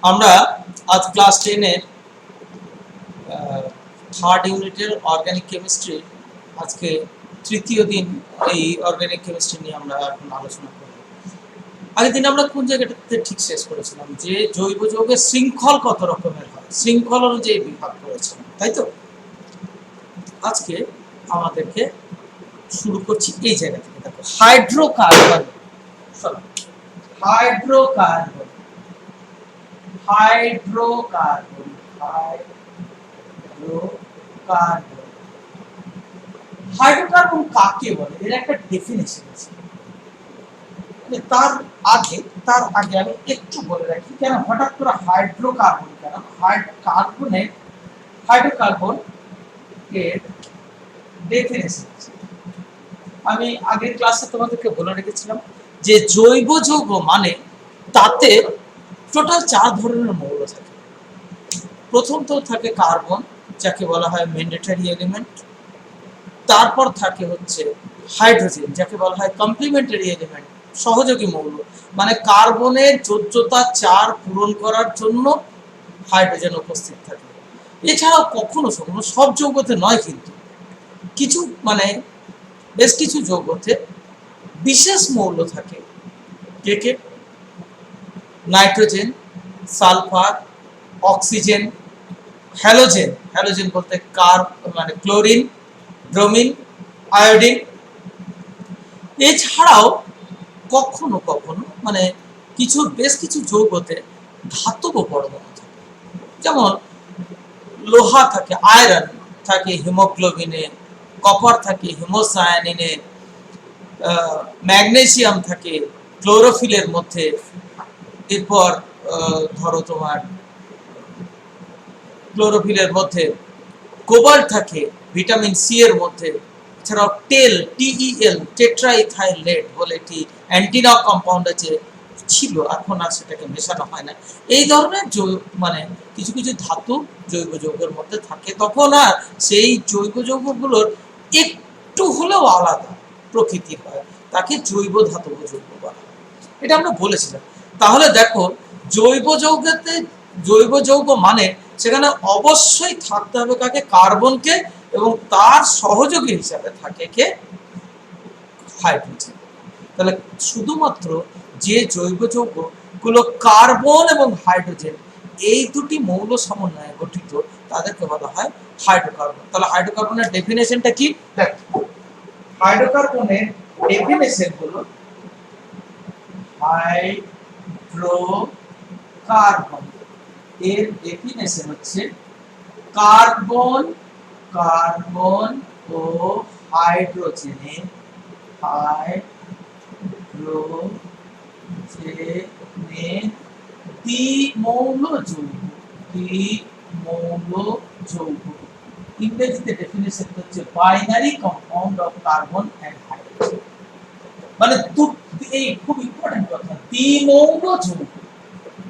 আমরা আজ ক্লাস 10 এর থার্ড ইউনিটের অর্গানিক কেমিস্ট্রি আজকে তৃতীয় দিন। এই অর্গানিক কেমিস্ট্রি নিয়ে আমরা এখন আলোচনা করব। আগের দিন আমরা কোন জায়গাটাতে ঠিক শেষ করেছিলাম যে জৈব যৌগের শৃঙ্খল কত রকমের হয়, শৃঙ্খল অনুযায়ী বিভাগ করেছিলাম, তাই তো? আজকে আমাদেরকে শুরু করছি এই জায়গা থেকে। দেখো, hydrocarbon, hydrocarbon hydrocarbon hydrocarbon hydrocarbon কাকে বলে? এর একটা ডেফিনিশন আছে। তার আগে আমি একটু বলে রাখি, কেন হঠাৎ করে হাইড্রোকার্বন, কেন হাইড্রোকার্বন এর ডেফিনিশন আছে। আমি আগের ক্লাসে তোমাদেরকে বলে রেখেছিলাম যে জৈব যৌগ মানে তাতে টোটাল 4 ধরনের মৌল থাকে। প্রথম তো থাকে কার্বন, যাকে বলা হয় ম্যান্ডেটরি এলিমেন্ট। তারপর থাকে হচ্ছে হাইড্রোজেন, যাকে বলা হয় কমপ্লিমেন্টারি এলিমেন্ট, সহযোগী মৌল। মানে কার্বনের যোজ্যতা 4 পূরণ করার জন্য হাইড্রোজেন উপস্থিত থাকে। এছাড়াও কখনো সব যৌগতে নয়, কিন্তু কিছু বেশ কিছু যৌগতে বিশেষ মৌল থাকে। কে? Nitrogen, sulphur, oxygen, halogen. Halogen বলতে ক্লোরিন, ব্রোমিন, আয়োডিন। এছাড়াও কখনো কখনো বেশ কিছু যৌগতে ধাতব পরমাণু থাকে। যেমন লোহা থাকে, আয়রন থাকে হিমোগ্লোবিনে, কপার থাকে হিমোসায়ানিনে, ম্যাগনেসিয়াম থাকে ক্লোরোফিলের মধ্যে। এরপর ধরো তোমার ক্লোরোফিলের মধ্যে কোবাল্ট থাকে ভিটামিন সি এর মধ্যে। এছাড়াও টেল, TEL, টেট্রাইথাইলেট বলে একটি অ্যান্টিনক কম্পাউন্ড ছিল, এখন আর সেটাকে মেশানো হয় না। এই ধরনের কিছু কিছু ধাতু জৈব যৌগের মধ্যে থাকে। তখন আর সেই জৈব যৌগগুলোর একটু হলেও আলাদা প্রকৃতির হয়, তাকে জৈব ধাতব যৌগ বলা হয়। এটা আমরা বলেছিলাম। তাহলে দেখো, জৈব যৌগ মানে সেখানে অবশ্যই থাকতে হবে কাকে? কার্বনকে, এবং তার সহযোগী হিসাবে থাকে কে? হাইড্রোজেন। তাহলে শুধুমাত্র যে জৈব যৌগগুলো কার্বন এবং হাইড্রোজেন এই দুটি মৌল সমন্বয়ে গঠিত, তাদেরকে বলা হয় হাইড্রোকার্বন। তাহলে হাইড্রোকার্বনের ডেফিনেশনটা কি? দেখো, হাইড্রোকার্বনের ডেফিনেশন হলো হাইড্রোকার্বন এর ডেফিনেশন হচ্ছে কার্বন ও হাইড্রোজেনের দ্বিমৌল যৌগ। ইংরেজিতে ডেফিনেশন হচ্ছে binary compound of carbon and hydrogen. এই খুব ইম্পর্টেন্ট কথা, দ্বিমৌল যৌগ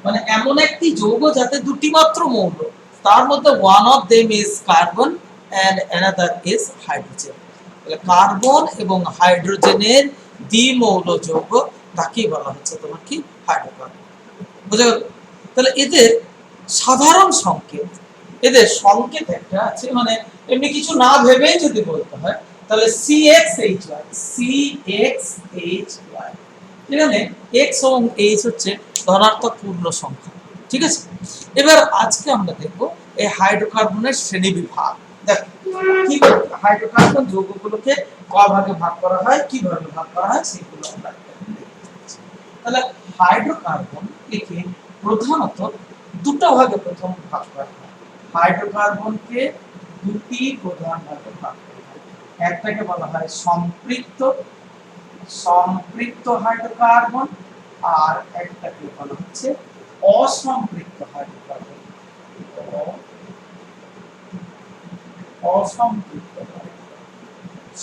মানে এমন একটি যৌগ যাতে দুটি মাত্র মৌল, তার মধ্যে one of them is carbon and another is hydrogen. তাহলে কার্বন এবং হাইড্রোজেনের দ্বিমৌল যৌগ, তাকেই বলা হচ্ছে তোমার কি? হাইড্রোকার্বন। বুঝা গেল? তাহলে এদের সাধারণ সংকেত, এদের সংকেত একটা আছে, এমনি কিছু না ভেবেই যদি বলতে হয় তাহলে CXHY। এখানে X এবং H হচ্ছে ধনাত্মক পূর্ণ সংখ্যা, ঠিক আছে? এবার আজকে আমরা দেখব এই হাইড্রোকার্বনের শ্রেণী বিভাগ। দেখো কিভাবে হাইড্রোকার্বন যৌগগুলোকে ক ভাগে ভাগ করা হয়, কিভাবে ভাগ করা হয় সেগুলো আমরা দেখতে। তাহলে হাইড্রোকার্বন একে প্রধানত দুটো ভাগে প্রথম ভাগ করা হয়। হাইড্রোকার্বনকে দুটি প্রধান ভাগে ভাগ করা হয়। একটাকে বলা হয় সম্পৃক্ত হাইড্রোকার্বন, আর একটাকে বলা হচ্ছে অসম্পৃক্ত হাইড্রোকার্বন।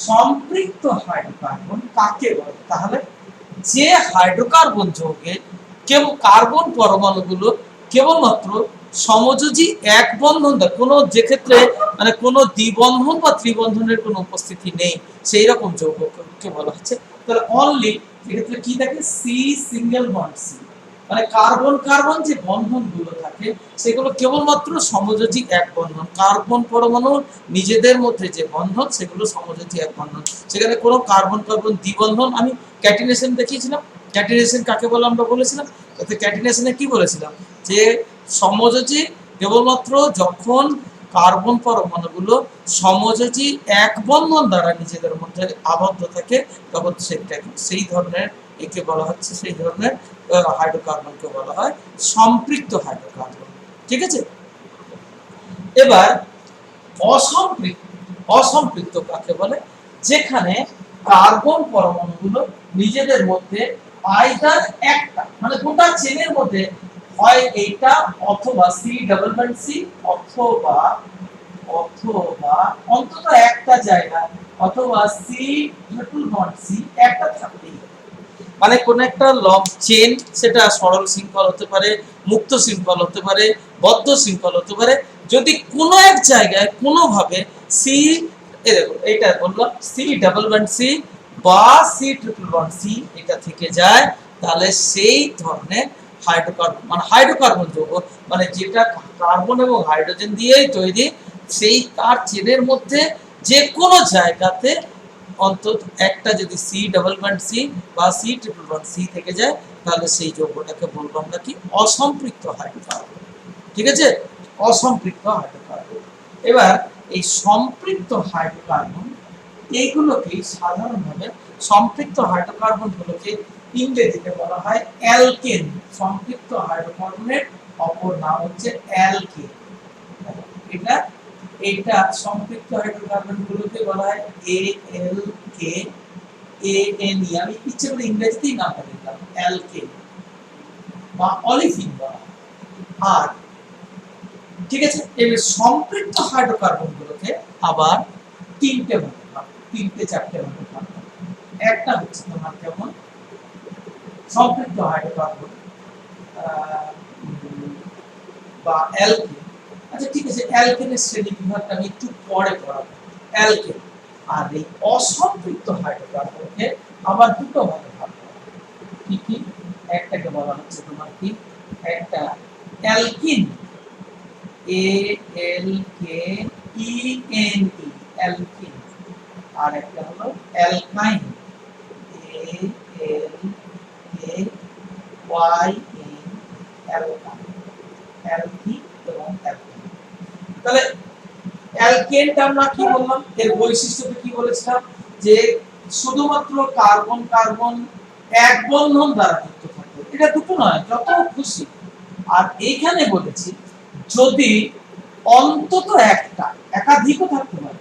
সম্পৃক্ত হাইড্রোকার্বন কাকে বলে? তাহলে যে হাইড্রোকার্বন যৌগে কেবল কার্বন পরমাণুগুলো কেবলমাত্র সমযোজী এক বন্ধন, কোনো যে ক্ষেত্রে কোনো দ্বিবন্ধন বা ত্রিবন্ধনের কোনো উপস্থিতি নেই, সেই রকম যৌগকে বলা হচ্ছে। তাহলে অনলি এক্ষেত্রে কি থাকে? C সিঙ্গেল বন্ড C, মানে কার্বন কার্বন যে বন্ধনগুলো থাকে সেগুলো কেবলমাত্র সমযোজী এক বন্ধন। কার্বন পরমাণু নিজেদের মধ্যে যে বন্ধন সেগুলো সমযোজী এক বন্ধন, সেখানে কোনো কার্বন কার্বন দ্বিবন্ধন। আমি ক্যাটিনেশন দেখিয়েছিলাম। ক্যাটিনেশন কাকে বলে আমরা বলেছিলাম, তাতে ক্যাটিনেশনে কি বলেছিলাম যে সমযোজী কেবলমাত্র যখন কার্বন পরমাণুগুলো সমযোজী এক বন্ধন দ্বারা নিজেদের মধ্যে আবদ্ধ থাকে তখন সেটা সেই ধরনের একে বলা হচ্ছে, সেই ধরনের হাইড্রোকার্বনকে বলা হয় সম্পৃক্ত হাইড্রোকার্বন। ঠিক আছে, এবার অসম্পৃক্ত। অসম্পৃক্ত কাকে বলে, যেখানে কার্বন পরমাণুগুলো নিজেদের মধ্যে আইদার একটা মানে গোটা চেনের মধ্যে হয় এইটা অথবা সি ডাবল বন্ড সি অথবা অথবা অন্তত একটা জায়গা অথবা সি ট্রিপল বন্ড সি একটা থাকতেই হবে। মানে কোন একটা লং চেন, সেটা সরল শৃঙ্খল হতে পারে, মুক্ত শৃঙ্খল হতে পারে, বদ্ধ শৃঙ্খল হতে পারে, যদি কোনো এক জায়গায় কোনোভাবে সি দেখো এটা বললাম সি ডাবল বন্ড সি বা সি ট্রিপল বন্ড সি এটা থেকে যায়, তাহলে সেই ধরনের হাইড্রোকার্বন মানে হাইড্রোকার্বন যৌগ মানে যেটা কার্বন এবং হাইড্রোজেন দিয়েই তৈরি, সেই তার চেনের মধ্যে যে কোনো জায়গাতে অন্তত একটা যদি সি ডাবল বন্ড সি বা সি ট্রিপল বন্ড সি থেকে যায়, তাহলে সেই যৌগটাকে বলবো আমরা কি অসম্পৃক্ত হাইড্রোকার্বন। ঠিক আছে, অসম্পৃক্ত হাইড্রোকার্বন। এবার এই সম্পৃক্ত হাইড্রোকার্বন এইগুলোকে সাধারণভাবে সম্পৃক্ত হাইড্রোকার্বন গুলোকে ইংরেজিতে বলা হয় অ্যালকেন। সম্পৃক্ত হাইড্রোকার্বনের অপর নাম হচ্ছে অ্যালকেন। এটা এটা সম্পৃক্ত হাইড্রোকার্বন গুলোকে বলা হয় এএলকে এএনই। আমি ইচ্ছে করে ইংরেজিতেই নামটা দিলাম অ্যালকেন বা অলিফিন বলা হয়। আর ঠিক আছে, এবার সম্পৃক্ত হাইড্রোকার্বন গুলোকে আবার তিনটে ভাগে ভাগ, তিনটে চারটে ভাগে ভাগ। একটা হচ্ছে তোমার কেমন সম্পৃক্ত হাইড্রোকার্বন বা অ্যালকেন। আচ্ছা ঠিক আছে, অ্যালকেনের শ্রেণী বিভাগটা আমি একটু পরে পড়াবো। অ্যালকেন আর এই অসম্পৃক্ত হাইড্রোকার্বনকে আবার দুটো ভাগে ভাগ করা হয়। কি কি? একটাকে বলা হচ্ছে তোমার কি, একটা অ্যালকিন এ এল কে ই এন ই অ্যালকিন, আর একটা হলো অ্যালকাইন এ এল কে ওয়াই এন অ্যালকাইন, অ্যালকিন এবং অ্যালকিন। তাহলে অ্যালকেনটা আমরা কি বললাম, এর বৈশিষ্ট্যটা কি বলেছিলাম যে শুধুমাত্র কার্বন কার্বন এক বন্ধন দ্বারা যুক্ত থাকবে, এটা দুটো নয় যত খুশি। আর এইখানে বলেছি যদি অন্তত একটা, একাধিকও থাকতে পারে,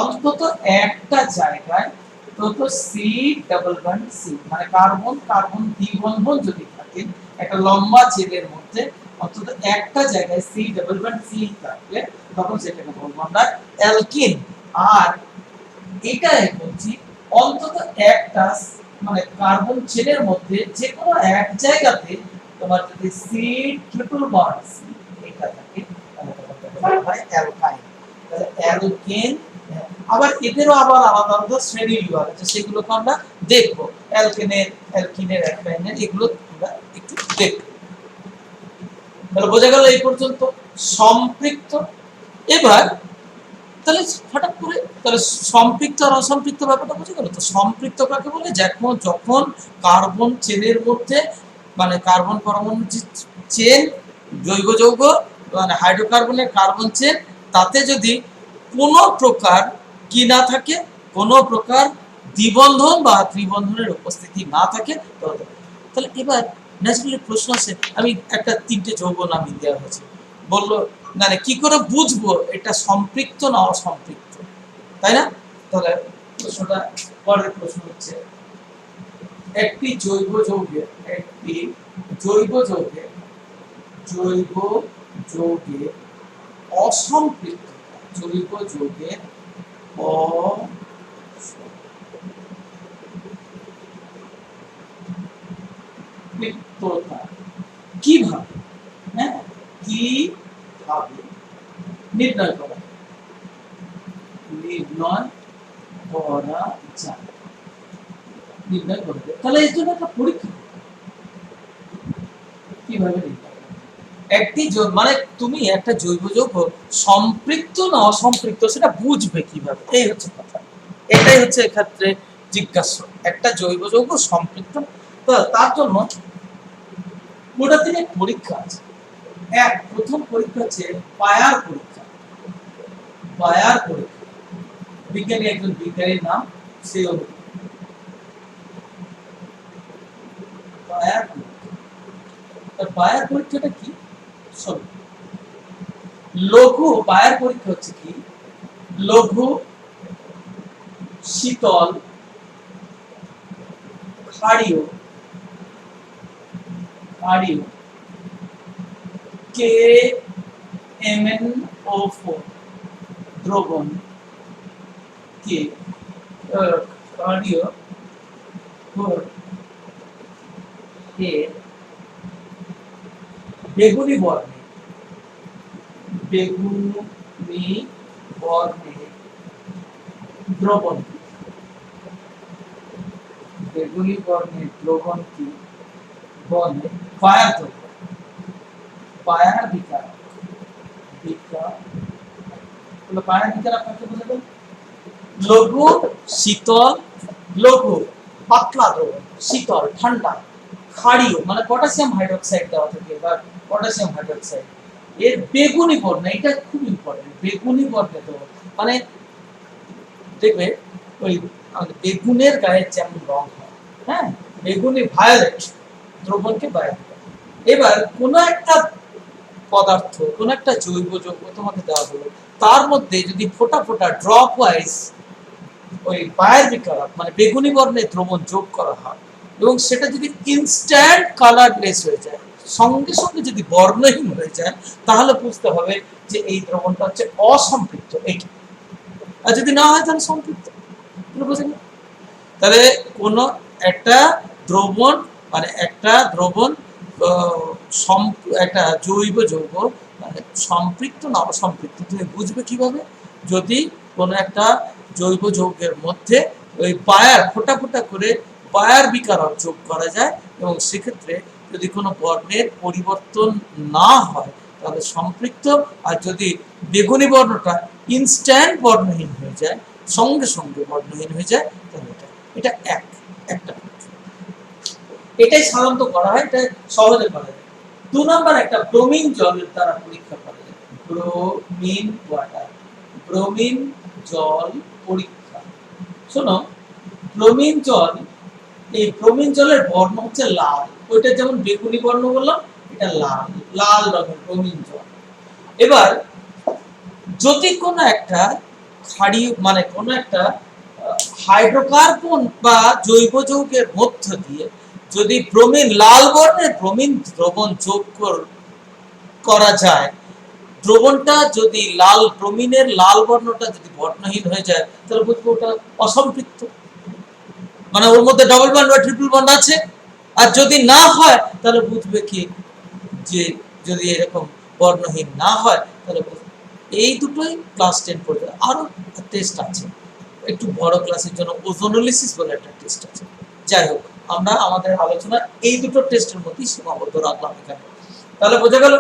অন্তত একটা জায়গায় তো সি ডাবল বন্ড সি মানে কার্বন কার্বন দ্বিবন্ধন যদি থাকে একটা লম্বা চেনের মধ্যে, অন্তত একটা জায়গায় সি ডাবল বন্ড সি থাকলে তখন সেটাকে বলবো আমরা অ্যালকিন। আর এটা বলছি অন্তত একটা মানে কার্বন চেনের মধ্যে যে কোনো এক জায়গাতে তোমার যদি সি ট্রিপল বন্ড সি এটা থাকে তাহলে তোমাকে বলা হয় অ্যালকাইন। তাহলে অ্যালকেন, আবার এদেরও আবার আলাদা আলাদা শ্রেণী বিভাগ আছে, সেগুলোকে আমরা দেখবো। অ্যালকেনের, অ্যালকিনের, অ্যালকাইনের এগুলো আমরা একটু দেখব। তাহলে বোঝা গেল এই পর্যন্ত সম্পৃক্ত। এবার তাহলে হঠাৎ করে তাহলে সম্পৃক্ত আর অসম্পৃক্ত ব্যাপারটা বোঝা গেল। তো সম্পৃক্ত কাকে বলে, যখন যখন কার্বন চেনের মধ্যে মানে কার্বন পরমাণু চেন জৈব যৌগ মানে হাইড্রোকার্বনের কার্বন চেন, তাতে যদি কোনো প্রকার কি না থাকে, কোনো প্রকার দ্বিবন্ধন বা ত্রিবন্ধনের উপস্থিতি না থাকে, তাহলে এবার ন্যাচারালি প্রশ্ন আছে, আমি একটা তিনটে যৌগ নামিয়ে দেওয়া হয়েছে, বললো মানে কি করে বুঝবো এটা সম্পৃক্ত না অসম্পৃক্ত, তাই না? তাহলে প্রশ্নটা পরের প্রশ্ন হচ্ছে একটি জৈব যৌগে অসম্পৃক্ত জৈব যৌগের অসম্পৃক্ততা কিভাবে, হ্যাঁ কিভাবে নির্ণয় করা যায়? তাহলে এর জন্য একটা পরীক্ষা, কিভাবে নির্ণয় করবে? একটি মানে তুমি একটা জৈব যৌগ সম্পৃক্ত না অসম্পৃক্ত সেটা বুঝবে কিভাবে, এই হচ্ছে কথা। এটাই হচ্ছে এক্ষেত্রে জিজ্ঞাসা, একটা জৈব যৌগ সম্পৃক্ত। তো তার জন্য গোটা দিনে পরীক্ষা আছে। প্রথম পরীক্ষা হচ্ছে বায়ার পরীক্ষা। বায়ার পরীক্ষা বিজ্ঞানী, একজন বিজ্ঞানীর নাম সে বায়ার পরীক্ষা। বায়ার পরীক্ষাটা কি? লঘু বায়ার পরীক্ষা হচ্ছে কি? লঘু, শীতল, ক্ষারীয় KMnO4 দ্রবণ কে ক্ষারীয় বেগুনি বর্ণে দ্রবণ, বেগুনি বর্ণের দ্রবণ কি বলে বায়ার দ্রবণ, বায়ার বিকারক। বায়ার বিকারক কাকে বোঝাবে? লঘু, শীতল, লঘু পাতলা দ্রবণ, শীতল ঠান্ডা, ক্ষারীয় মানে পটাশিয়াম হাইড্রোক্সাইড দেওয়া থাকে বা পটাশিয়াম হাইড্রোক্সাইড, এর বেগুনি বর্ণ, এটা খুব ইম্পর্টেন্ট। বেগুনি বর্ণের দ্রবণ মানে দেখবে ওই বেগুনের গায়ে যেমন রং হয়, হ্যাঁ, বেগুনি ভায়োলেট দ্রবণকে বায়ার। এবার কোন একটা পদার্থ, কোন একটা জৈব যৌগ তোমাকে দেওয়া হলো, তার মধ্যে যদি ফোটা ফোটা ড্রপ ওয়াইজ ওই বায়ার বিকারক মানে বেগুনি বর্ণের দ্রবণ যোগ করা হয় এবং সেটা যদি ইনস্ট্যান্ট কালারলেস হয়ে যায়, সঙ্গে সঙ্গে যদি বর্ণহীন হয়ে যায়, তাহলে বুঝতে হবে যে এই দ্রবণটা হচ্ছে অসম্পৃক্ত। এইটা আর যদি না হয় তাহলে সম্পৃক্ত। বুঝলেন? তাহলে কোন একটা দ্রবণ মানে একটা দ্রবণ একটা জৈব যৌগ মানে সম্পৃক্ত না অসম্পৃক্ত তুমি বুঝবে কিভাবে? যদি কোন একটা জৈব যৌগের মধ্যে ওই বায়ার ফোটা ফোটা করে বায়ার বিকারক যোগ করা যায় এবং সেক্ষেত্রে যদি কোনো বর্ণের পরিবর্তন না হয় তাহলে সম্পৃক্ত, আর যদি বেগুনি বর্ণটা ইনস্ট্যান্ট বর্ণহীন হয়ে যায়, সঙ্গে সঙ্গে বর্ণহীন হয়ে যায়, তাহলে এটা একটা এটাই সাধারণত করা হয়, এটা সহজে করা যায়। 2 নাম্বার একটা ব্রোমিন জলের দ্বারা পরীক্ষা করা যায়। ব্রোমিন ওয়াটার, ব্রোমিন জল পরীক্ষা। শোনো, ব্রোমিন জল, এই ব্রোমিন জলের বর্ণ হচ্ছে লাল। ওইটা যেমন বেগুনি বর্ণ বললাম, এটা লাল, লাল রঙের ব্রোমিন জল। এবার যদি কোনো একটা ক্ষারীয় মানে কোনো একটা হাইড্রোকার্বন বা জৈব যৌগের মধ্য দিয়ে যদি ব্রোমিন লাল বর্ণের ব্রোমিন দ্রবণ যোগ করা যায়, দ্রবণটা যদি লাল ব্রোমিনের লাল বর্ণটা যদি বর্ণহীন হয়ে যায়, তাহলে বুঝবো ওটা অসম্পৃক্ত, মানে ওর মধ্যে ডাবল বন্ড বা ট্রিপল বন্ড আছে। আর যদি না হয় তাহলে বুঝবে কি যে যদি এরকম বর্ণহীন না হয় তাহলে এই দুটোই ক্লাস 10 পর্যন্ত। আরো টেস্ট আছে একটু বড় ক্লাসের জন্য, ওজোনোলিসিস বলে একটা টেস্ট আছে। যাই হোক, আমরা আমাদের আলোচনা এই দুটো টেস্টের মধ্যেই সীমাবদ্ধ রাখলাম এখানে। তাহলে বোঝা গেল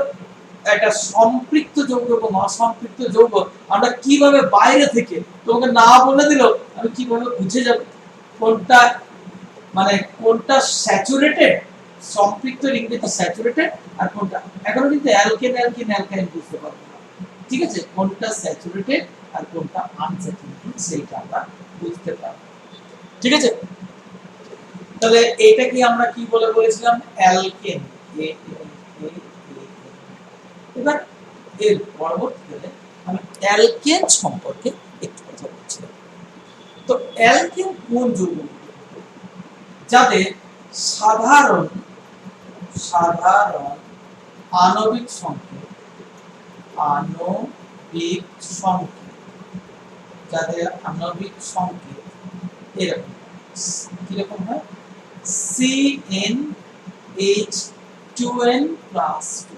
একটা সম্পৃক্ত যৌগ এবং অসম্পৃক্ত যৌগ আমরা কিভাবে বাইরে থেকে তোমাকে না বলে দিল আমি কিভাবে বুঝে যাব কোনটা মানে কোনটা স্যাচুরেটেড, সম্পৃক্ত ইংরেজি স্যাচুরেটেড, আর কোনটা এখনো কিন্তু অ্যালকেন অ্যালকিন অ্যালকাইন বুঝতে পারবো না, ঠিক আছে? কোনটা স্যাচুরেটেড আর কোনটা আনস্যাচুরেটেড সেইটা আমরা বুঝতে পারবো, ঠিক আছে? তাহলে এটা কি আমরা কি বলে বলেছিলাম? অ্যালকেন। এবার এর পরবর্তীতে আমি অ্যালকেন সম্পর্কে একটু কথা বলছিলাম। তো অ্যালকেন কোন যৌগ যাদের সাধারণ আণবিক সংকেত, যাদের আণবিক সংকেত এরকম কিরকম হয়? CnH2n+2,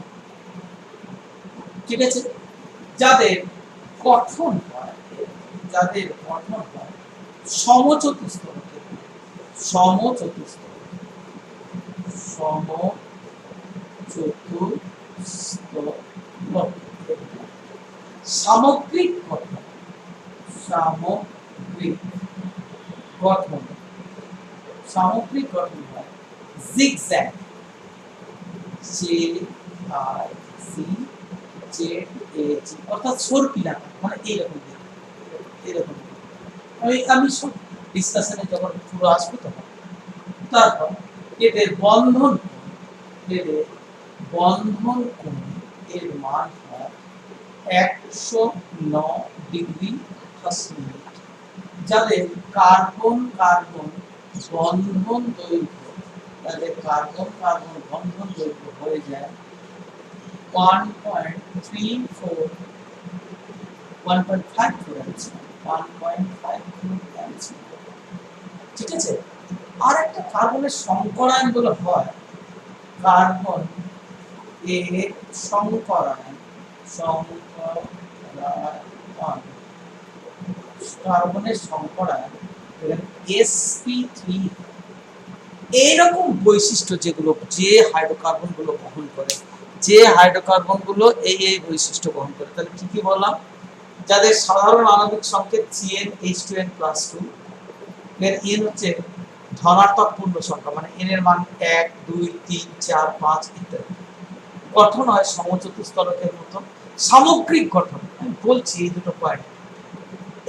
ঠিক আছে? যাদের গঠন হয় সমচতুষ্ফলকের, সমচতুষ্ফলক সামগ্রিক গঠন, সামগ্রিক গঠন, সামগ্রিক গঠন হয় zigzag, J I C Z A G, অর্থাৎ সর্পিলাকার, মানে এইরকম এরকম। আমি সব ডিসকাশনে যখন পুরো আসবো তখন। তারপর এদের বন্ধন, এদের বন্ধন কোণ এর মান হয় 109 ডিগ্রি 80 মিনিট। যাদের কার্বন কার্বন বন্ধন দৈর্ঘ্য, তাদের কার্বন কার্বন বন্ধন দৈর্ঘ্য হয়ে যায় 1.34 1.54 ঠিক আছে। আর একটা কার্বনের সংকরায়ন গুলো হয়, কার্বন এর সংকরায়ন, কার্বনের সংকরায়ন sp3, এইরকম বৈশিষ্ট্য যেগুলো, যে হাইড্রোকার্বন গুলো বহন করে, যে হাইড্রোকার্বন গুলো এই বৈশিষ্ট্য বহন করে, তাহলে কি কি বললাম? যাদের সাধারণ আণবিক সংকেত CnH2n+2, এর n হচ্ছে ধনাত্মক পূর্ণ সংখ্যা, মানে n এর মান 1 2 3 4 5 ইত্যাদি। গঠন হয় সমচতুস্তলকের মতো। সামগ্রিক গঠন আমি বলছি এই দুটো পয়েন্ট,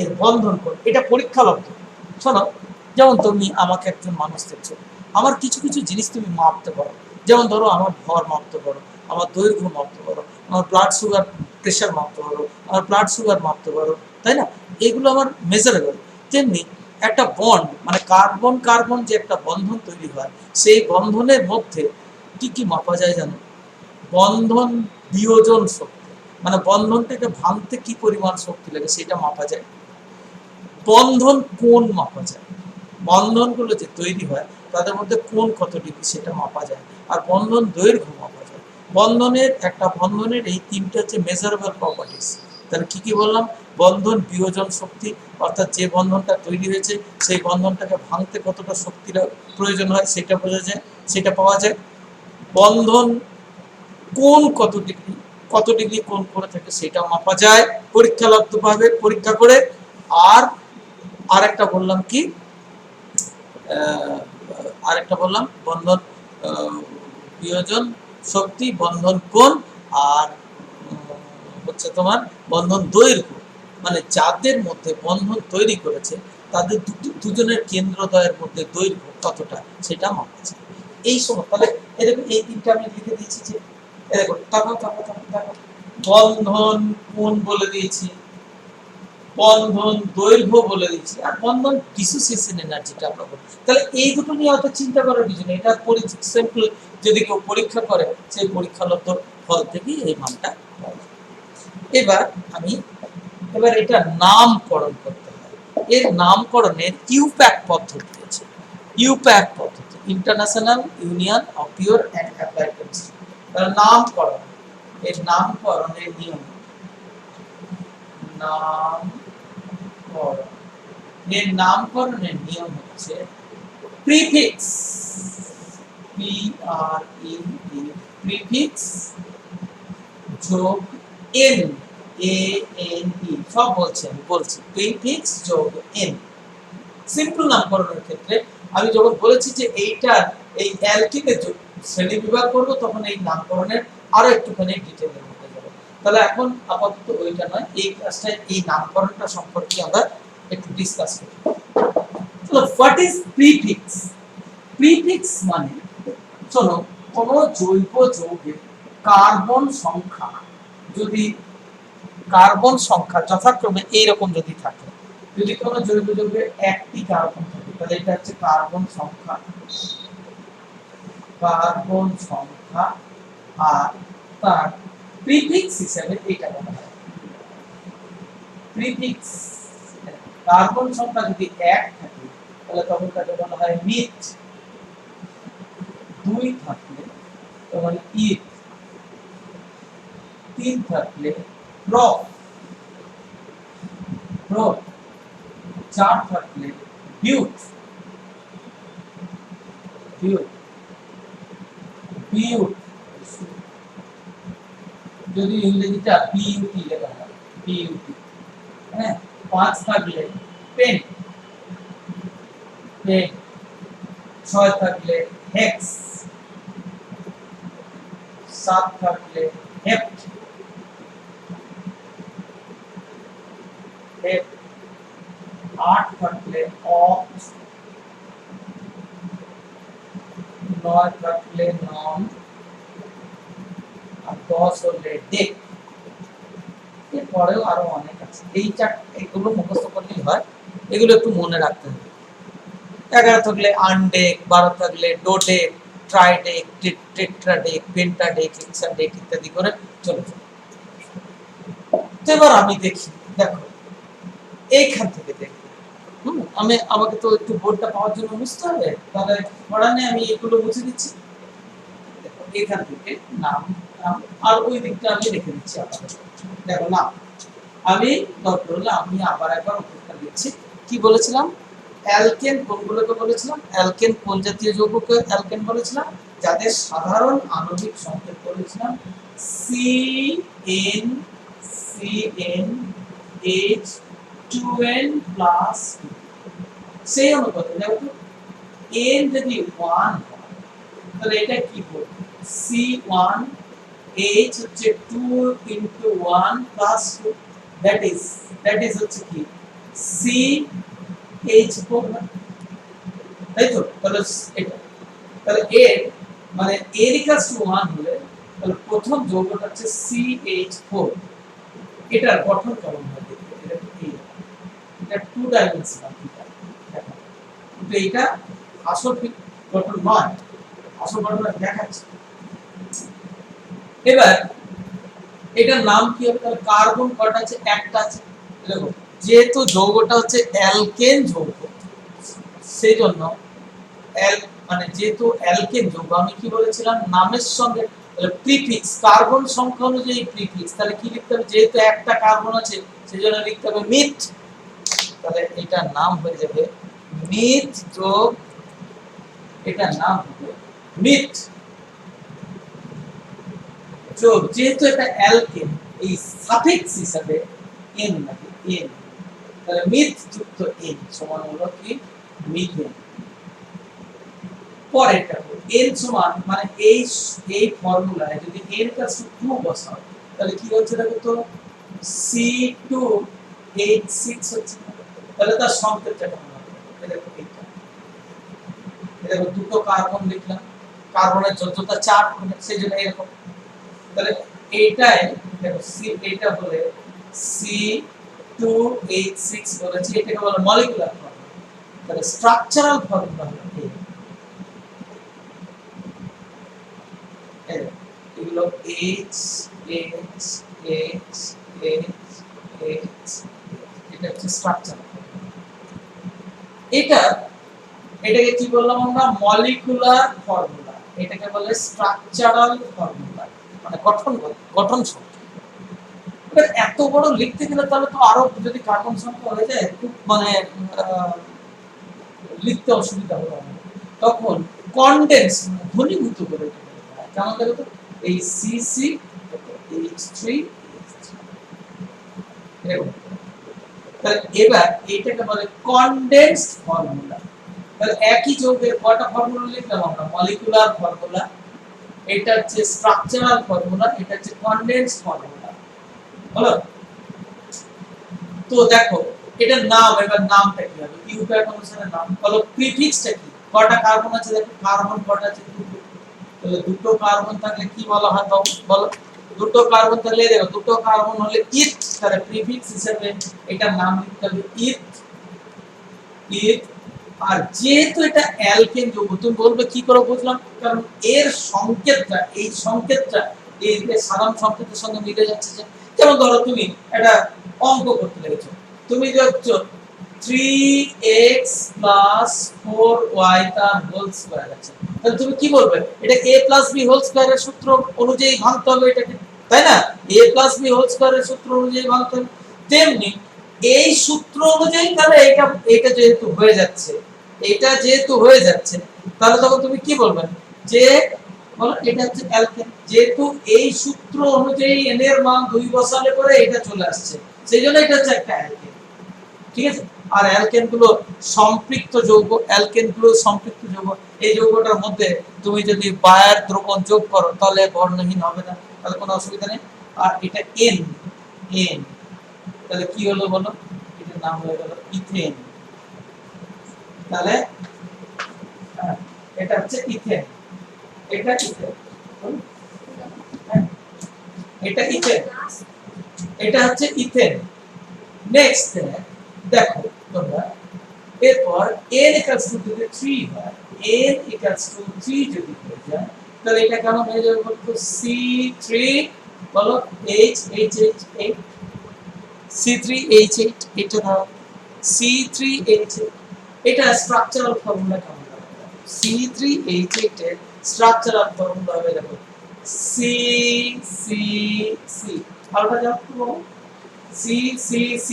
এর বন্ধন কোণ, এটা পরীক্ষালব্ধ। শোনো, যেমন তুমি আমাকে একজন মানুষ দেখছো, আমার কিছু কিছু জিনিস তুমি মাপতে পারো, যেমন ধরো আমার ভর মাপতে পারো, আমার দৈর্ঘ্য মাপতে পারো, আমার ব্লাড সুগার প্রেশার মাপতে পারো, আমার ব্লাড সুগার মাপতে পারো, তাই না? এগুলো আমার মেজারেবল। তেমনি একটা বন্ড, মানে কার্বন কার্বন যে একটা বন্ধন তৈরি হয়, সেই বন্ধনের মধ্যে কি কি মাপা যায় জানো? বন্ধন বিয়োজন শক্তি, মানে বন্ধনটাকে ভাঙতে কি পরিমাণ শক্তি লাগে সেটা মাপা যায়। বন্ধন কোণ মাপা যায়, বন্ধনগুলো যে তৈরি হয় তাদের মধ্যে কোণ কত ডিগ্রি সেটা মাপা যায়। আর বন্ধন দৈর্ঘ্য মাপা যায়। বন্ধনের একটা বন্ধনের এই তিনটে হচ্ছে মেজারেবল প্রপার্টিস। তাহলে কি কি বললাম? বন্ধন বিয়োজন শক্তি, অর্থাৎ যে বন্ধনটা তৈরি হয়েছে সেই বন্ধনটাকে ভাঙতে কতটা শক্তির প্রয়োজন হয় সেটা বোঝা যায়, সেটা পাওয়া যায়। বন্ধন কোণ কত ডিগ্রি কোণ করে থাকে সেটা মাপা যায় পরীক্ষালব্ধভাবে, পরীক্ষা করে। আর আরেকটা বললাম কি, আরেকটা বললাম বন্ধন বিয়োজন শক্তি, বন্ধন কোণ, আর হচ্ছে তোমার বন্ধন দৈর্ঘ্য, মানে যাদের মধ্যে বন্ধন তৈরি করেছে তাদের দুজনের কেন্দ্রদ্বয়ের মধ্যে দৈর্ঘ্য কতটা সেটা মাপা যায়। এই সময় তাহলে এরকম এই তিনটা আমি লিখে দিয়েছি যে এরকম বন্ধন কোণ বলে দিয়েছি, বন্ধন দৈর্ঘ্য বলে দিচ্ছি, আর বন্ধন ডিসোসিয়েশন এনার্জিটা আমরা বলি। তাহলে এই দুটো নিয়ে অত চিন্তা করার কিছু নেই, এটা সিম্পল। যদি কেউ পরীক্ষা করে সেই পরীক্ষালব্ধ ফল থেকে এই মানটা পাওয়া। এবার এটা নামকরণ করতে হয়। এর নামকরণের ইউপ্যাক পদ্ধতি আছে। ইউপ্যাক পদ্ধতি, international union of pure and applied chemistry. তাহলে নামকরণ, এর নামকরণের নিয়ম, এর নামকরণের নিয়ম হচ্ছে প্রিফিক্স, প্রিফিক্স যোগ এন, সব বলছি প্রিফিক্স যোগ এন। সিম্পল নামকরণের ক্ষেত্রে আমি যখন বলেছি যে এইটার এই অ্যালকিনে শ্রেণী বিভাগ করব, তখন এই নামকরণের আরো একটুখানি ডিটেইলে বলতে যাব। তাহলে এখন আপাতত ওইটা নয়, এই ক্লাসটায় এই নামকরণটা সম্পর্কে আমরা একটু ডিসকাস করি। তো হোয়াট ইজ প্রিফিক্স? প্রিফিক্স মানে, চলো, কোন জৈব যৌগের কার্বন সংখ্যা, যদি কার্বন সংখ্যা যথাক্রমে এইরকম যদি থাকে, যদি কোনো জৈব যৌগের একটি কার্বন থাকে, তাহলে এটা হচ্ছে কার্বন সংখ্যা, কার্বন সংখ্যা, আর তার প্রিফিক্স হিসেবে এটা বলা হয় প্রিফিক্স। কার্বন সংখ্যা যদি 1 থাকে তাহলে তখন তাকে বলা হয় মিথ, 2 থাকলে তখন ইথ, 3 থাকলে প্রপ, 4 থাকলে বিউট, যদি ইংরেজিটা বিউটি লেখা হয়, পিইউটি, হ্যাঁ। 5 থাকলে পেন, পেন। 6 থাকলে হেক্স, 7 থাকলে হেপ্ট, হেপ্ট। 8 থাকলে অক্ট, 9 থাকলে নন, আর 10 হলে ডেক। এরপরেও আরো অনেক আছে, এগুলো মুখস্থ করলেই হয়, এগুলো একটু মনে রাখতে হবে। 11 থাকলে আনডেক, 12 থাকলে ডোডেক, ট্রাইডেক, টেট্রাডেক, পেন্টাডেক, হেক্সাডেক ইত্যাদি করে চলে যায়। তো এবার আমি দেখি, দেখো এইখান থেকে দেখি, আমাকে তো একটু বোর্ডটা পাওয়ার জন্য বুঝতে হবে, তাহলে পড়া নেই, আমি এগুলো বুঝে দিচ্ছি। দেখো এখান থেকে নাম, আর ওই দিকটা আমি রেখে দিচ্ছি আপনাদের। দেখো নাম, আমি দরকার হলে আমি আবার একবার উত্তরটা দিচ্ছি। কি বলেছিলাম? অ্যালকেন কোনগুলোকে বলেছিলাম? অ্যালকেন কোন জাতীয় যৌগকে অ্যালকেন বলেছিলাম? যাদের সাধারণ আণবিক সংকেত বলেছিলাম CN, CnH2n প্লাস। সেই অনুপাতে দেখো n যদি 1 হয় তাহলে এটা কি হবে? C1, H হচ্ছে 2 into 1 plus 2, that is হচ্ছে কি CH4, তাই তো? তাহলে এটা, তাহলে a মানে a equals to 1 হলে তাহলে প্রথম যৌগটা হচ্ছে CH4, এটার গঠন কেমন হবে দেখতে, এটা 2 ডাইমেনশনাল দেখো, কিন্তু এটা আসল গঠন নয়, আসল গঠন দেখাচ্ছে। এবার এটার নাম কি হবে? তাহলে কার্বন কয়টা আছে? একটা আছে। দেখো যেহেতু যৌগটা হচ্ছে অ্যালকেন যৌগ, সেই জন্য মানে যেহেতু অ্যালকেন যৌগ, আমি কি বলেছিলাম নামের সঙ্গে তাহলে প্রিফিক্স, কার্বন সংখ্যা অনুযায়ী প্রিফিক্স, তাহলে কি লিখতে হবে? যেহেতু একটা কার্বন আছে সেজন্য লিখতে হবে মিথ, তাহলে এটার নাম হয়ে যাবে মিথ যোগ, এটার নাম হবে মিথ যোগ, যেহেতু এটা অ্যালকেন এই সাফিক্স হিসাবে এন লাগে, এন, তাহলে মিথ যুক্ত এন সমান হলো কি মিথেন। পরেরটা n সমান মানে এই ফর্মুলায় যদি n = 2 বসাও তাহলে কি হচ্ছে দেখো তো C2H6 হচ্ছে, তাহলে তার সংকেতটা কেমন হবে? দেখো এটা, দেখো দুটো কার্বন লিখলাম, কার্বনের যোজ্যতা 4 মানে সেজন্য এরকম, তাহলে এইটাই দেখো এটা বলে C2H6 বলেছি, এটাকে বলে মলিকুলার ফর্মুলা, তাহলে স্ট্রাকচারাল ফর্মুলা হলো এগুলো H H H H H, এটা হচ্ছে স্ট্রাকচার। এটাকে কি বললাম আমরা? মলিকুলার ফর্মুলা, এটাকে বলে স্ট্রাকচারাল ফর্মুলা, মানে গঠন সংখ্যা। এবার এত বড় লিখতে গেলে তাহলে তো আরো যদি কার্বন সংখ্যা হয়ে যায় খুব মানে লিখতে অসুবিধা হবে, তখন কনডেন্স ঘনীভূত করে কেমন দেখো তো এই CCH3, তাহলে এবার এইটাকে বলে কনডেন্সড ফর্মুলা। তাহলে একই যৌগের কয়টা ফর্মুলা লিখলাম আমরা? মলিকুলার ফর্মুলা, এটা হচ্ছে স্ট্রাকচারাল ফর্মুলা, এটা হচ্ছে কনডেন্সড ফর্মুলা, হলো? তো দেখো এটার নাম, এবার নামটা কি হবে? ইউপ্যাক অনুসারে নাম বলো। প্রিফিক্সটা কি? কয়টা কার্বন আছে দেখো, কার্বন কয়টা আছে? তাহলে দুটো কার্বন থাকলে কি বলা হয় বলো? দুটো কার্বন থাকলে দেখো দুটো কার্বন হলে ইথ, তাহলে প্রিফিক্স হিসেবে এটার নাম লিখতে হবে ইথ, ইথ। আর যেহেতু এটা অ্যালকেন যৌগ, তুমি বলবে কি করে বুঝলাম? কারণ এর সংকেতটা, এই সংকেতটা এই সাধারণ সংকেতের সঙ্গে মিলে যাচ্ছে। যেমন ধরো তুমি একটা অঙ্ক করতে লেগেছো, তুমি দেখছো 3x + 4y তার হোল স্কয়ার আছে, তাহলে তুমি কি বলবে? এটা a + b হোল স্কয়ারের সূত্র অনুযায়ী ভাঙতে হবে এটাকে, তাই না? a + b হোল স্কয়ারের সূত্র অনুযায়ী ভাঙতে হবে। তেমনি এই সূত্র অনুযায়ী তাহলে এটা যেহেতু হয়ে যাচ্ছে, তাহলে তখন তুমি কি বলবে? যে বলো এটা হচ্ছে অ্যালকেন, যেহেতু এই সূত্র অনুযায়ী n এর মান 2 বসালে পরে এটা চলে আসছে, সেই জন্য এটা হচ্ছে একটা অ্যালকেন। ঠিক আছে, আর অ্যালকেন গুলো সম্পৃক্ত যৌগ, অ্যালকেন গুলো সম্পৃক্ত যৌগ। এই যৌগটার মধ্যে তুমি যদি বায়ার দ্রবণ যোগ করো তাহলে বর্ণহীন হবে না, তাহলে কোনো অসুবিধা নেই। আর এটা এন, এন তাহলে কি হলো বলো, এটার নাম হয়ে গেল ইথেন। তাহলে এটা হচ্ছে ইথেন, এটা ইথেন, এটা ইথেন, এটা হচ্ছে ইথেন। নেক্সট দেখো তোমরা, এরপর n equals to যদি 3 হয়, n equals to 3 যদি হয়ে যায় তাহলে এটা কেমন হয়ে যাবে বলতো, C3 বলো H8 C3H8, এটা দাও C3H8। এটা স্ট্রাকচারাল ফর্মুলা কেমন হবে, C3H8 এর স্ট্রাকচারাল ফর্মুলা হবে দেখো CCC, আরেকটা যাও তো CCC,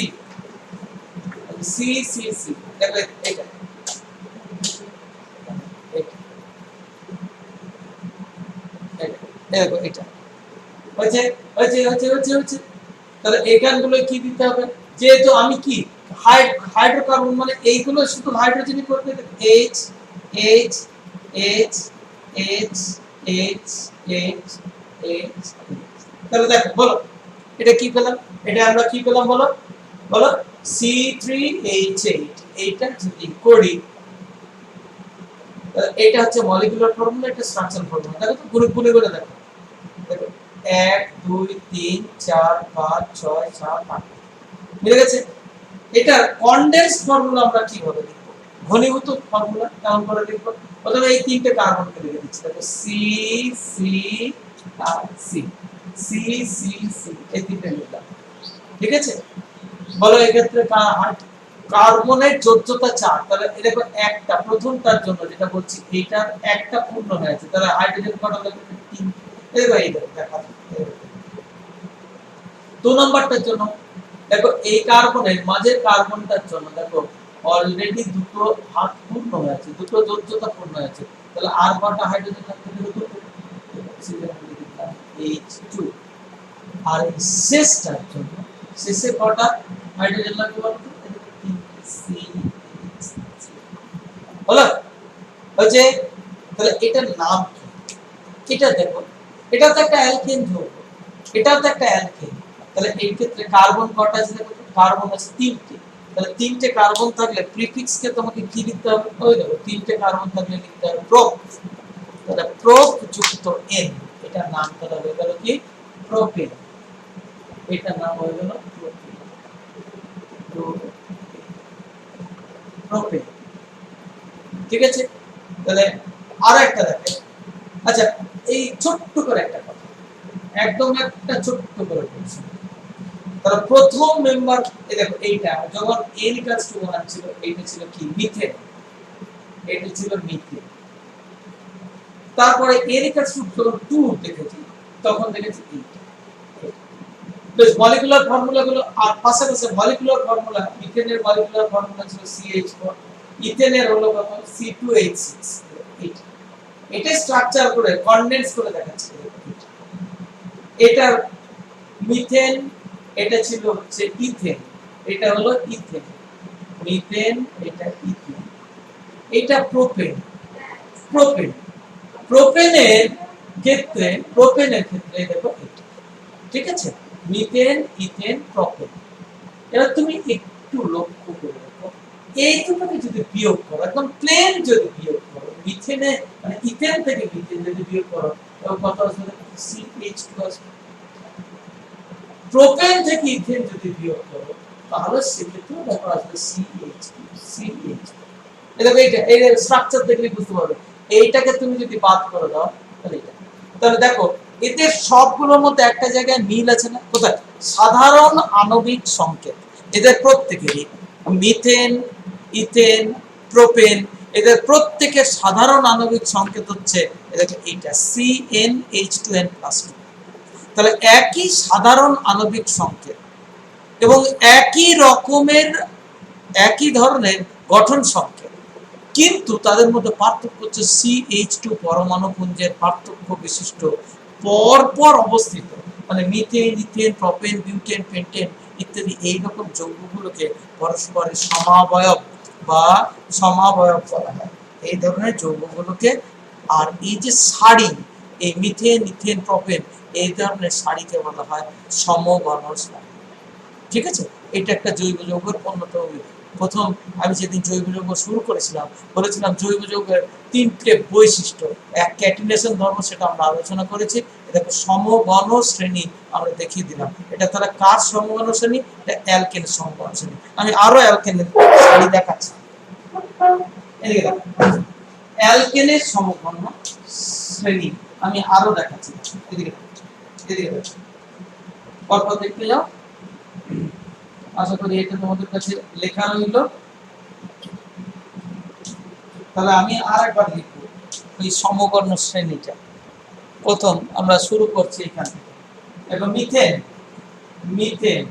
CCC দেখো এটা, দেখো এটা হচ্ছে। তাহলে এখানগুলো কি দিতে হবে, যেহেতু আমি কি হাইড্রোকার্বন মানে এইগুলো শুধু হাইড্রোজেনই করবে, H H H H H H H। তাহলে দেখো বলো এটা কি পেলাম, এটা আমরা কি পেলাম বলো, বলো C3H8। এইটা যদি করি এটা হচ্ছে মলিকুলার ফর্মুলা, এটা স্ট্রাকচারাল ফর্মুলা। দেখো তো গুণে করে দেখো, দেখো 1 2 3 4 5 6 7 8 মিলে গেছে। এটা কনডেন্সড ফর্মুলা আমরা কিভাবে লিখব, ঘনীভূত ফর্মুলা কেমন করে লিখব, প্রথমে এই তিনটে কার্বনকে লিখে দিচ্ছি, দেখো সি সি আর সি, সি সি সি এই তিনটে লিখলাম। ঠিক আছে, বলো এই ক্ষেত্রে কার্বনের যোজ্যতা 4, তাহলে এই দেখো একটা প্রথমটার জন্য যেটা বলছি এইটার একটা পূর্ণ হয়েছে, তাহলে হাইড্রোজেন কত লাগবে 3। এই দেখো দেখা 2 নাম্বারটার জন্য দেখো এই কার্বনের মাঝের কার্বনটার জন্য দেখো অলরেডি দুটো ভাগ পূর্ণ হয়েছে, দুটো যোজ্যতা পূর্ণ হয়েছে, তাহলে আর কয়টা হাইড্রোজেন লাগবে, দুটো অক্সিজেন লিখলাম H2। আর এই শেষটার জন্য শেষে কয়টা হাইড্রোজেন লাগবে বলো তো, হলো হচ্ছে। তাহলে এটার নাম কি, এটা দেখো এটা তো একটা অ্যালকেন যৌগ, এটা তো একটা অ্যালকেন। তাহলে এই ক্ষেত্রে কার্বন কয়টা আছে দেখো, কার্বন আছে 3টে। তাহলে 3টে কার্বন থাকলে প্রিফিক্স কে তোমাকে কি লিখতে হবে, ওই দেখো 3টে কার্বন থাকলে লিখতে হবে প্রোপ। তাহলে প্রোপ যুক্ত n, এটার নাম তাহলে হয়ে গেল কি প্রোপেন, এটার নাম হয়ে গেল প্রোপেন। ঠিক আছে, তাহলে আরো একটা দেখো, আচ্ছা এই ছোট্ট করে একটা কথা, একদম একটা ছোট্ট করে বলছি। তাহলে প্রথম মেম্বার এই দেখো এইটা যখন n = 1 ছিল, এইটা ছিল কি মিথেন, এটা ছিল মিথেন। তারপরে n = 2 দেখেছি, তখন দেখেছি এইটা। বেশ মলিকুলার ফর্মুলা গুলো আর পাশাপাশি মলিকুলার ফর্মুলা, মিথেনের মলিকুলার ফর্মুলা ছিল CH4, ইথেনের হলো কত C2H6। এটা স্ট্রাকচার করে কনডেন্স করে দেখাচ্ছি। এটা মিথেন, এটা ছিল হচ্ছে ইথেন, এটা হলো ইথেন, মিথেন এটা ইথেন, এটা প্রোপেন, প্রোপেন প্রোপেনের ক্ষেত্রে দেখো এটা। ঠিক আছে, মিথেন ইথেন প্রোপেন। এবার তুমি একটু লক্ষ্য করে দেখো, এই দুটোকে যদি বিয়োগ করো, একদম প্লেন যদি বিয়োগ করো, মিথেনে মানে ইথেন থেকে মিথেন যদি বিয়োগ করো তখন কত আসবে, CH2 আসবে। প্রোপেন থেকে ইথেন যদি বিয়োগ করো তাহলে সেক্ষেত্রে দেখো আসবে CH2। দেখো এইটা এই স্ট্রাকচার দেখলে বুঝতে পারবে। এইটাকে তুমি যদি বাদ করে দাও তাহলে এটা, তাহলে দেখো এদের সবগুলোর মধ্যে একটা জায়গায় মিল আছে না, কোথায়, সাধারণ আণবিক সংকেত এদের প্রত্যেকেরই, মিথেন ইথেন প্রোপেন এদের প্রত্যেকের সাধারণ আণবিক সংকেত হচ্ছে দেখো এইটা CnH2n+2। তাহলে একই সাধারণ আণবিক সংকেত এবং একই রকমের একই ধরনের গঠন সংকেত, কিন্তু তাদের মধ্যে পার্থক্য হচ্ছে CH2 পরমাণু পুঞ্জের পার্থক্য বিশিষ্ট পরপর অবস্থিত, মানে methane ethane propane butane pentane ইত্যাদি এইরকম যৌগগুলোকে পরস্পরের সমাবয়ব বা সমাবয়ব বলা হয়, এই ধরনের যৌগগুলোকে। আর এই যে সারি, এই মিথেন ইথেন প্রোপেন এই ধরনের সারিকে বলা হয় সমঘন সারি। ঠিক আছে, এটা একটা জৈব যৌগের অন্যতম। প্রথম আমি যেদিন জৈব যৌগ শুরু করেছিলাম বলেছিলাম জৈব যৌগের তিনটে বৈশিষ্ট্য, এক ক্যাটিনেশন ধর্ম, সেটা আমরা আলোচনা করেছি। এটাকে সমঘন শ্রেণী আমরা দেখিয়ে দিলাম। এটা তাহলে কার সমঘন শ্রেণী? এটা অ্যালকেনের সমঘন শ্রেণী। আমি আরো অ্যালকেনের শ্রেণী দেখাচ্ছি। এদিকে দেখো, অ্যালকেনের সমঘন শ্রেণী আমি আরো দেখাচ্ছি। এদিকে এদিকে দেখো, পরপর দেখতে যাও। আশা করি এটা তোমাদের কাছে লেখা রইল। তাহলে আমি আরেকবার লিখব ওই সমবর্ণ শ্রেণীটা। প্রথম আমরা শুরু করছি এখান থেকে। এবং মিথেন, মিথেন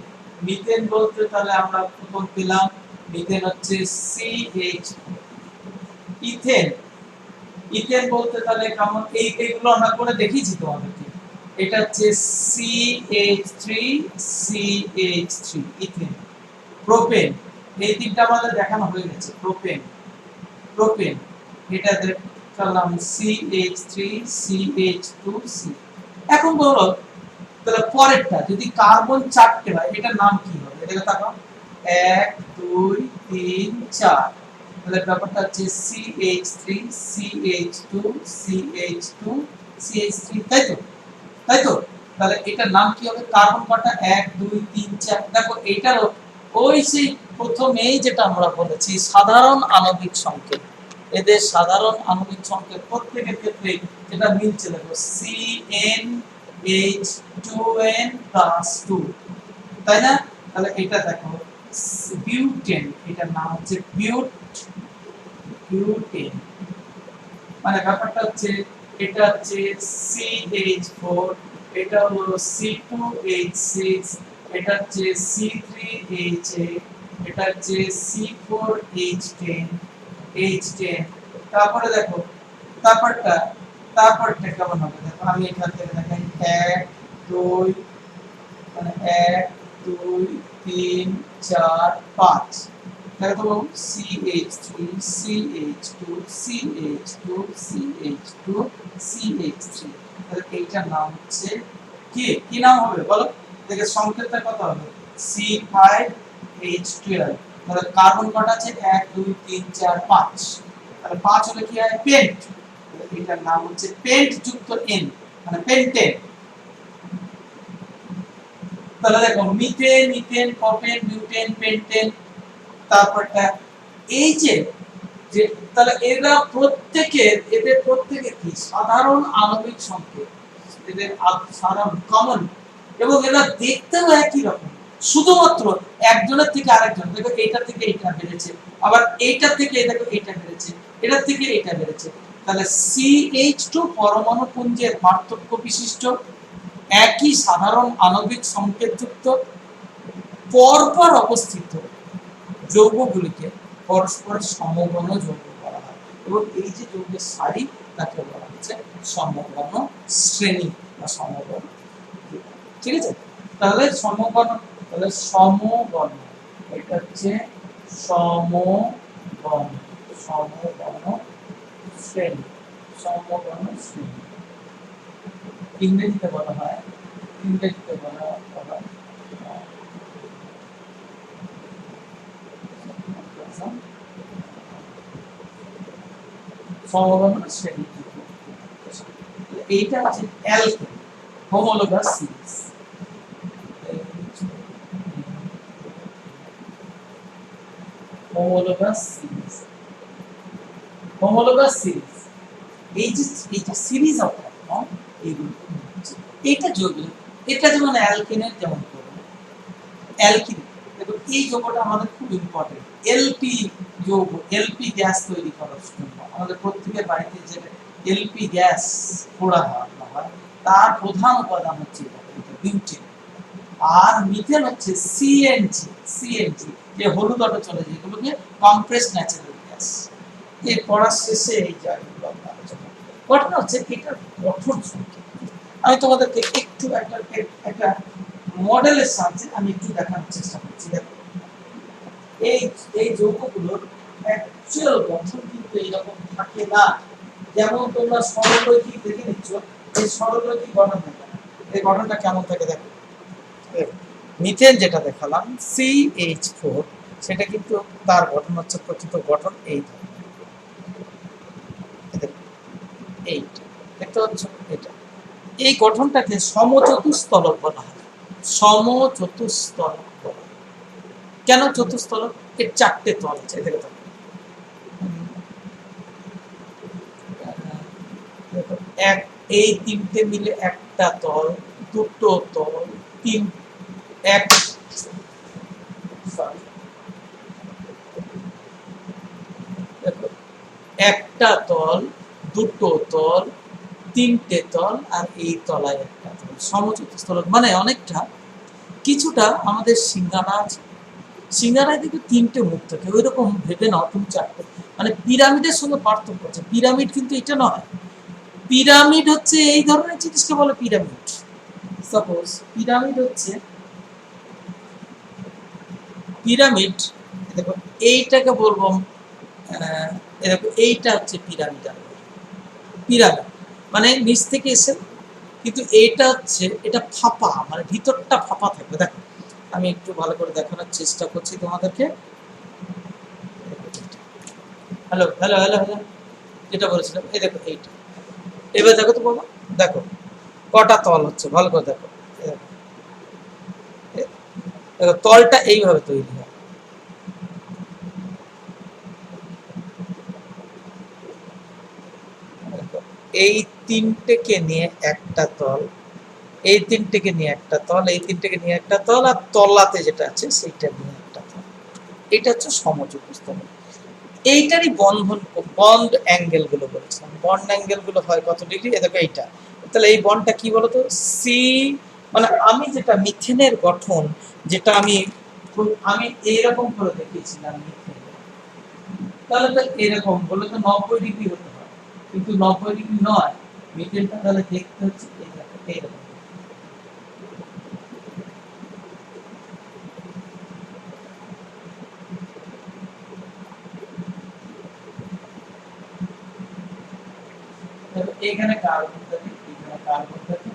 মিথেন বলতে তাহলে আমরা প্রথম পেলাম মিথেন হচ্ছে CH। ইথেন, ইথেন বলতে তাহলে কেমন, এইগুলো আমরা করে দেখিয়েছি তোমাদেরকে। এটা হচ্ছে CH3 ইথেন। প্রোপেন, এই তিনটা আমাদের দেখানো হয়ে গেছে। প্রোপেন, প্রোপেন এটা দেখলাম CH3CH2C। এখন ধরো তাহলে পরেরটা যদি কার্বন 4টে হয় এটার নাম কি হবে? এটাকে তাকাও, 1 2 3 4, তাহলে ব্যাপারটা হচ্ছে CH3CH2CH2CH3, তাই তো? তাই তো? তাহলে এটার নাম কি হবে? কার্বন কটা? 1 2 3 4। দেখো এটারও ওই সেই প্রথমেই যেটা আমরা বলেছি সাধারণ আণবিক সংকেত, এদের সাধারণ আণবিক সংকেত প্রত্যেকের ক্ষেত্রে যেটা মিলছে, দেখো CnH2n+2, তাই না? তাহলে এটা দেখো বিউটেন, এটার নাম হচ্ছে বিউটেন। মানে ব্যাপারটা হচ্ছে এটা হচ্ছে CH4, এটা হলো C2H6, এটা হচ্ছে C3H8, এটা হচ্ছে C4H10। তারপরে দেখো তারপরটা কেমন হবে? দেখো আমি এখান থেকে দেখাই 1 2, মানে 1 2 3 4 5। দেখো CH3 CH2 CH2 CH2 CH3, তাহলে এইটার নাম হচ্ছে কি নাম হবে বলো? দেখে সংকেতটা কত হবে? C5H12। তাহলে কার্বন কত আছে? 1 2 3 4 5। তাহলে 5 হলে কি হয়? পেন্ট। তাহলে এটার নাম হচ্ছে পেন্ট যুক্ত N, মানে পেন্টেন। তাহলে দেখো methane ethane propane butane pentane. তারপরটা এই যে তাহলে এদের প্রত্যেকের কি সাধারণ আণবিক সংকেত, এদের সাধারণ কমন, এবং এরা দেখতেও একই রকম, শুধুমাত্র একজনের থেকে আরেকজন। দেখো এইটা থেকে এইটা বেড়েছে, আবার এইটা থেকে দেখো এইটা বেড়েছে, এটার থেকে এইটা বেড়েছে। তাহলে CH2 পরমাণু পুঞ্জের পার্থক্য বিশিষ্ট একই সাধারণ আণবিক সংকেতযুক্ত পরপর অবস্থিত যৌগগুলিকে পরস্পর সমঘন যৌগ বলা হয়, এবং এই যে যৌগের সারি তাকে বলা হচ্ছে সমঘন শ্রেণী বা সমঘন। ঠিক আছে, তাহলে সমঘন, তাহলে সমঘন এটা হচ্ছে সমঘন শ্রেণী, সমঘন শ্রেণী। ইংরেজিতে বলা হয় সমঘন শ্রেণী। এইটা আছে alkane, homologous series. Homologous series এই যে সিরিজ অফ এইগুলো, এটা যৌগ, এটা যেমন অ্যালকেনের যেমন অ্যালকিন। দেখো এই যৌগটা আমাদের খুব ইম্পর্টেন্ট। এলপি যৌগ, এলপি গ্যাস তৈরি করার জন্য আমাদের প্রত্যেকের বাড়িতে যে এলপি গ্যাস পোড়া হয় তার প্রধান উপাদান হচ্ছে বিউটেন। আর মিথেন হচ্ছে সিএনজি, যে হলুদ অটো চলে যেগুলোকে কম্প্রেসড ন্যাচারাল গ্যাস। এই পড়ার শেষে এই জায়গাগুলো আমরা আলোচনা করব। ঘটনা হচ্ছে এটা গঠন সংখ্যা। আমি তোমাদেরকে একটু একটা মডেলের সাহায্যে আমি একটু দেখানোর চেষ্টা করছি। দেখো এই এই যৌগগুলোর অ্যাকচুয়াল গঠন কিন্তু এইরকম থাকে না। যেমন তোমরা সরলরৈখিক দেখে নিচ্ছ, এই সরলরৈখিক গঠন থাকে না। এই গঠনটা কেমন থাকে দেখো। মিথেন যেটা দেখালাম CH4, সেটা কিন্তু তার গঠন হচ্ছে প্রকৃত গঠন এই ধরনের। এইটা দেখতে পাচ্ছ, এটা এই গঠনটাকে সমচতুস্তলক বলা হয়। সমচতুস্তলক বলা হয়। কেন চতুস্তলক? এর চারটে তল আছে। দেখো এক, এই তিনটে মিলে একটা তল, দুটো তল, তিন, এক, দেখো একটা তল, দুটো তল, তিনটে তল, আর এই তলায় একটা তল। সমচতুস্তলক মানে অনেকটা কিছুটা আমাদের সিঙ্গারা আছে, সিঙ্গারায় কিন্তু তিনটে মুখ থাকে, ওই রকম ভেবে নাও তুমি চারটে। মানে পিরামিডের সঙ্গে পার্থক্য আছে, পিরামিড কিন্তু এটা নয়। পিরামিড হচ্ছে এই ধরনের জিনিসকে বলে পিরামিড। সাপোজ পিরামিড হচ্ছে, পিরামিড দেখো এইটাকে বলবো, দেখো এইটা হচ্ছে পিরামিড। পিরামিড মানে নিচ থেকে এসে, কিন্তু এইটা হচ্ছে, এটা ফাঁপা, মানে ভিতরটা ফাঁপা থাকবে। দেখো আমি একটু ভালো করে দেখানোর চেষ্টা করছি তোমাদেরকে। হ্যালো হ্যালো হ্যালো হ্যালো, যেটা বলেছিলাম এই দেখো এইটা। এবার দেখো তো বাবা, দেখো কটা তল হচ্ছে, ভালো করে দেখো। দেখো তলটা এইভাবে তৈরি হয়। এই তিনটেকে নিয়ে একটা তল, এই তিনটেকে নিয়ে একটা তল, এই তিনটেকে নিয়ে একটা তল, আর তলাতে যেটা আছে সেইটা নিয়ে একটা তল। এটা হচ্ছে সমচতুস্তলক। এইটারই বন্ধন, বন্ড অ্যাঙ্গেল গুলো বলেছিলাম। বন্ড অ্যাঙ্গেল গুলো হয় কত ডিগ্রি? এ দেখো এইটা। তাহলে এই বন্ডটা কি বলতো? সি, মানে আমি যেটা মিথেনের গঠন, যেটা আমি এইরকম করে দেখিয়েছিলাম মিথেন, তাহলে তো এরকম বলে তো 90 ডিগ্রি হতে হয়, কিন্তু 90 ডিগ্রি নয়। মিথেনটা তাহলে দেখতে হচ্ছে এইরকম। এখানে কার্বন থাকে, এখানে কার্বন থাকে,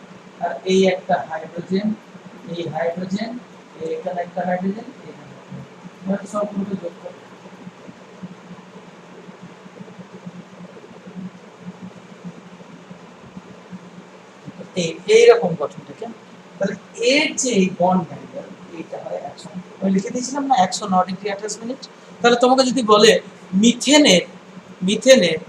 আর এই একটা হাইড্রোজেন, এই হাইড্রোজেন, এখানে একটা হাইড্রোজেন, এখানে সবগুলো যোগ করে এইরকম গঠনটাকে। তাহলে এর যে বন্ড অ্যাঙ্গেল, এইটা হয় 100। আমি লিখে দিয়েছিলাম না 109 ডিগ্রি 28 মিনিট। তাহলে তোমাকে যদি বলে মিথেনের, মিথেনের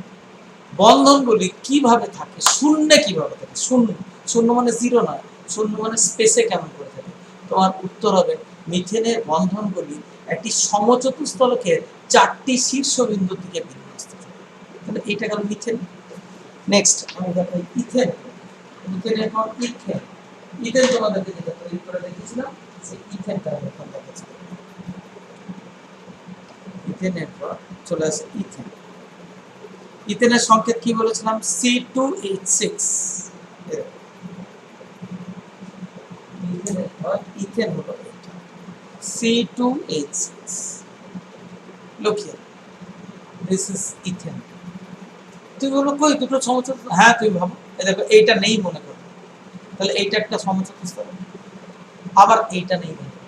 বন্ধনগুলি কিভাবে থাকে, শূন্যে কিভাবে থাকে, শূন্য, শূন্য মানে জিরো নয়, শূন্য মানে স্পেসে কেমন করে থাকে, তোমার উত্তর হবে মিথেনের বন্ধনগুলি একটি সমচতুস্তলকের চারটি শীর্ষবিন্দুর দিকে বিন্যস্ত থাকে। তাহলে এইটা গেল মিথেন। নেক্সট আমি দেখাই ইথেন। ইথেনের পর ইথেন। ইথেন তোমাদেরকে যেটা তৈরি করে দেখিয়েছিলাম, সেই ইথেনটা এখন দেখাচ্ছি। ইথেনের পর চলে আসে ইথেন। ইথেনের সংকেত কি বলেছিলাম? C2H6। ইথেনের পর ইথেন হলো এটা, C2H6। Look here, this is ethane. তুমি বলো কই দুটো সমচতুস্তলক? হ্যাঁ তুমি ভাবো, এই দেখো এইটা নেই মনে করো, তাহলে এইটা একটা সমচতুস্তলক, আবার এইটা নেই মনে করো,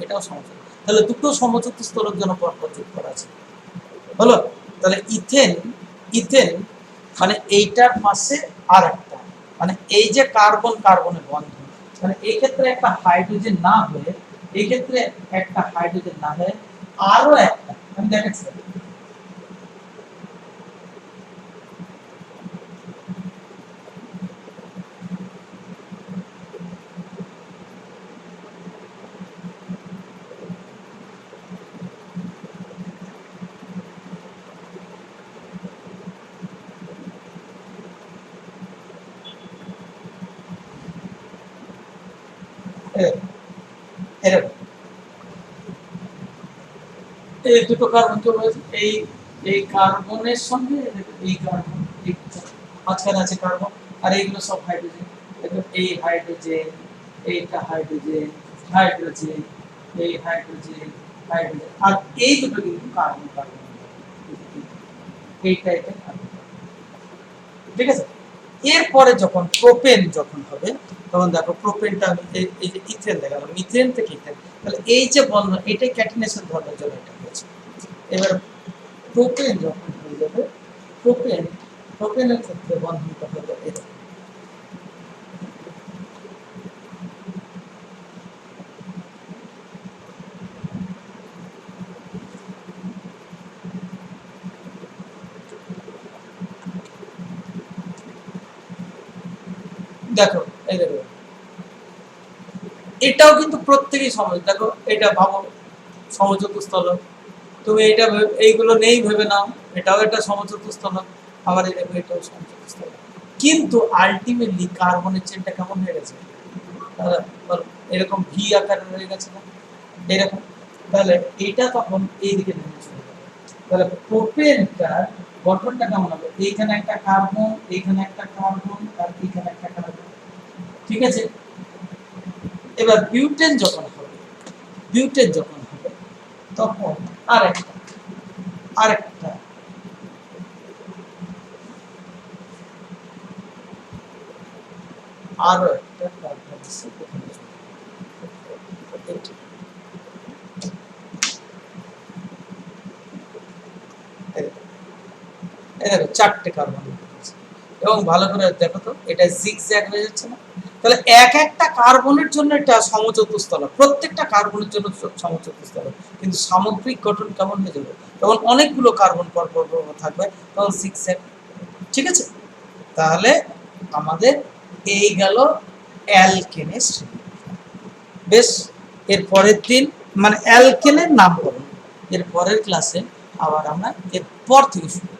এটাও সমচতুস্তলক। তাহলে দুটো সমচতুস্তলক যেন পরপর যোগ করা আছে, হলো। তাহলে ইথেন, ইথেন মানে এইটার পাশে আর একটা, মানে এই যে কার্বন কার্বনের বন্ধন, মানে এই ক্ষেত্রে একটা হাইড্রোজেন না হয়ে, এই ক্ষেত্রে একটা হাইড্রোজেন না হয়ে আরো একটা, আমি দেখাচ্ছি। এরকম এই দুটো কার্বন চলে আসে, এই কার্বনের সঙ্গে এই কার্বন, এই মাঝখানে আছে কার্বন, আর এইগুলো সব হাইড্রোজেন। দেখো এই হাইড্রোজেন, এইটা হাইড্রোজেন, হাইড্রোজেন, এই হাইড্রোজেন, হাইড্রোজেন, আর এই দুটো কিন্তু কার্বন কার্বন, এইটা এটা কার্বন। ঠিক আছে, এরপরে যখন প্রোপেন যখন হবে তখন দেখো প্রোপেনটা আমি এই যে ইথেন দেখালাম, মিথেন থেকে ইথেন, তাহলে এই যে বন্ধন এটাই ক্যাটিনেশন ধর্মের জন্য এটা হয়েছে। এবার প্রোপেন যখন হয়ে যাবে, প্রোপেনের ক্ষেত্রে বন্ধনটা হয়ে যাবে এরকম। দেখো এই দেখো, এটাও কিন্তু প্রত্যেকেই সমাজ। দেখো এটা ভাবো সমচতুস্থলক, তুমি এটা এইগুলো নেই ভেবে নাও, এটাও একটা সমচতুস্থলক, আবার এই দেখো এটাও সমচতুস্থলক, কিন্তু আলটিমেটলি কার্বনের চেনটা কেমন হয়ে গেছে, এরকম ভি আকারে হয়ে গেছে না এরকম। তাহলে এটা তখন এইদিকে নেমে চলে যাবে। তাহলে প্রোপেনটার গঠনটা কেমন হবে, এইখানে একটা কার্বন, এইখানে একটা কার্বন, আর এইখানে একটা কার্বন। ঠিক আছে, এবার বিউটেন যখন হবে, বিউটেন যখন হবে তখন আরেকটা আরেকটা আরো একটা কার্বন আছে ওখানে। এই দেখো চারটে কার্বন এবং ভালো করে দেখো তো এটা জিগজ্যাগ হয়ে যাচ্ছে না। তাহলে এক একটা কার্বনের জন্য এটা সমচতুস্থলক, প্রত্যেকটা কার্বনের জন্য সমচতুস্থলক, কিন্তু সামগ্রিক গঠন কেমন হয়ে যাবে, তখন অনেকগুলো কার্বন পর পর থাকবে, তখন জিগজ্যাগ। ঠিক আছে, তাহলে আমাদের এই গেল অ্যালকেনের শ্রেণী। বেশ, এর পরের দিন মানে অ্যালকেনের নামকরণ, এর পরের ক্লাসে আবার আমরা এর পর থেকে শুরু